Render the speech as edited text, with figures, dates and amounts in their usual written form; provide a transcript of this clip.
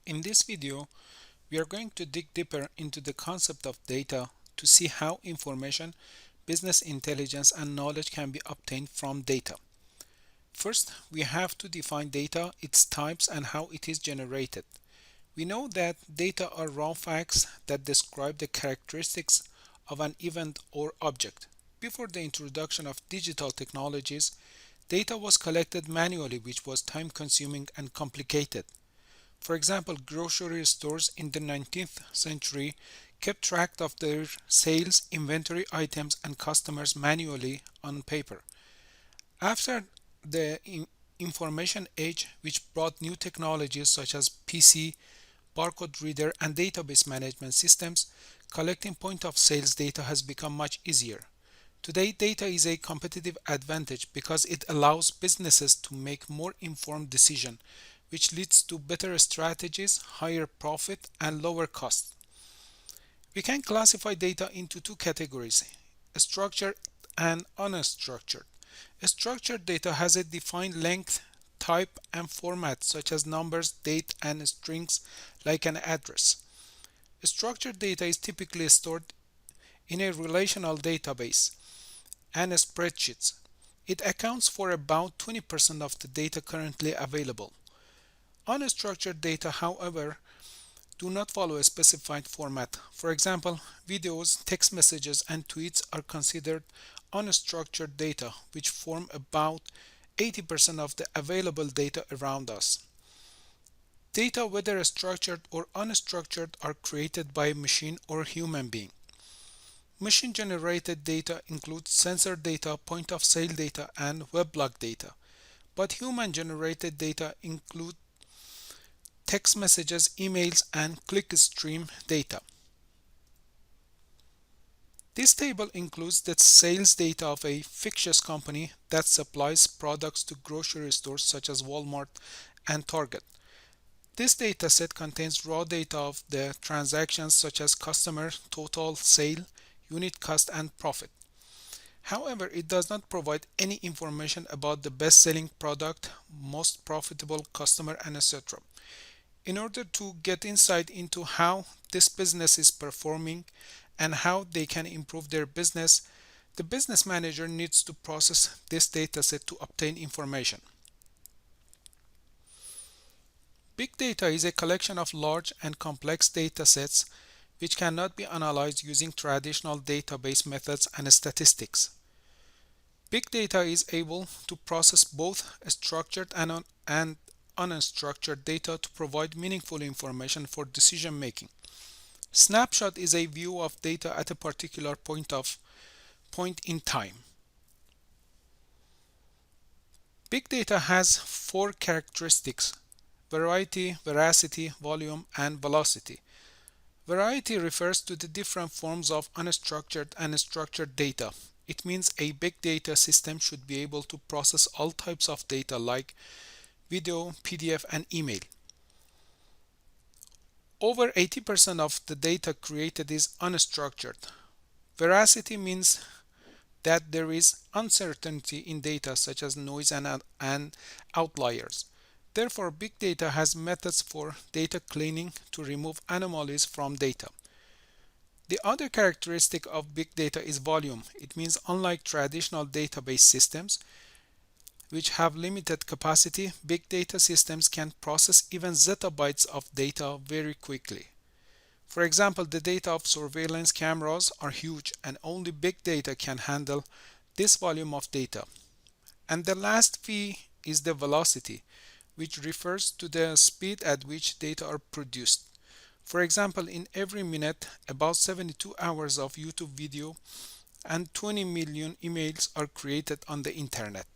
In this video, we are going to dig deeper into the concept of data to see how information, business intelligence, and knowledge can be obtained from data. First, we have to define data, its types, and how it is generated. We know that data are raw facts that describe the characteristics of an event or object. Before the introduction of digital technologies, data was collected manually, which was time consuming and complicated. For example, grocery stores in the 19th century kept track of their sales, inventory items, and customers manually on paper. After the information age, which brought new technologies such as PC, barcode reader, and database management systems, collecting point of sales data has become much easier. Today, data is a competitive advantage because it allows businesses to make more informed decisions, which leads to better strategies, higher profit, and lower costs. We can classify data into two categories: structured and unstructured. Structured data has a defined length, type, and format, such as numbers, date, and strings like an address. Structured data is typically stored in a relational database and spreadsheets. It accounts for about 20% of the data currently available. Unstructured data, however, do not follow a specified format. For example, videos, text messages, and tweets are considered unstructured data, which form about 80% of the available data around us. Data, whether structured or unstructured, are created by a machine or human being. Machine-generated data includes sensor data, point-of-sale data, and weblog data, but human-generated data include text messages, emails, and clickstream data. This table includes the sales data of a fictitious company that supplies products to grocery stores such as Walmart and Target. This dataset contains raw data of the transactions such as customer, total, sale, unit cost, and profit. However, it does not provide any information about the best-selling product, most profitable customer, and etc. In order to get insight into how this business is performing and how they can improve their business, the business manager needs to process this dataset to obtain information. Big data is a collection of large and complex datasets which cannot be analyzed using traditional database methods and statistics. Big data is able to process both structured and unstructured data to provide meaningful information for decision making. Snapshot is a view of data at a particular point in time. Big data has four characteristics: variety, veracity, volume, and velocity. Variety refers to the different forms of unstructured and structured data. It means a big data system should be able to process all types of data like video, PDF, and email. Over 80% of the data created is unstructured. Veracity means that there is uncertainty in data such as noise and outliers. Therefore, big data has methods for data cleaning to remove anomalies from data. The other characteristic of big data is volume. It means unlike traditional database systems, which have limited capacity, big data systems can process even zettabytes of data very quickly. For example, the data of surveillance cameras are huge, and only big data can handle this volume of data. And the last V is the velocity, which refers to the speed at which data are produced. For example, in every minute, about 72 hours of YouTube video and 20 million emails are created on the internet.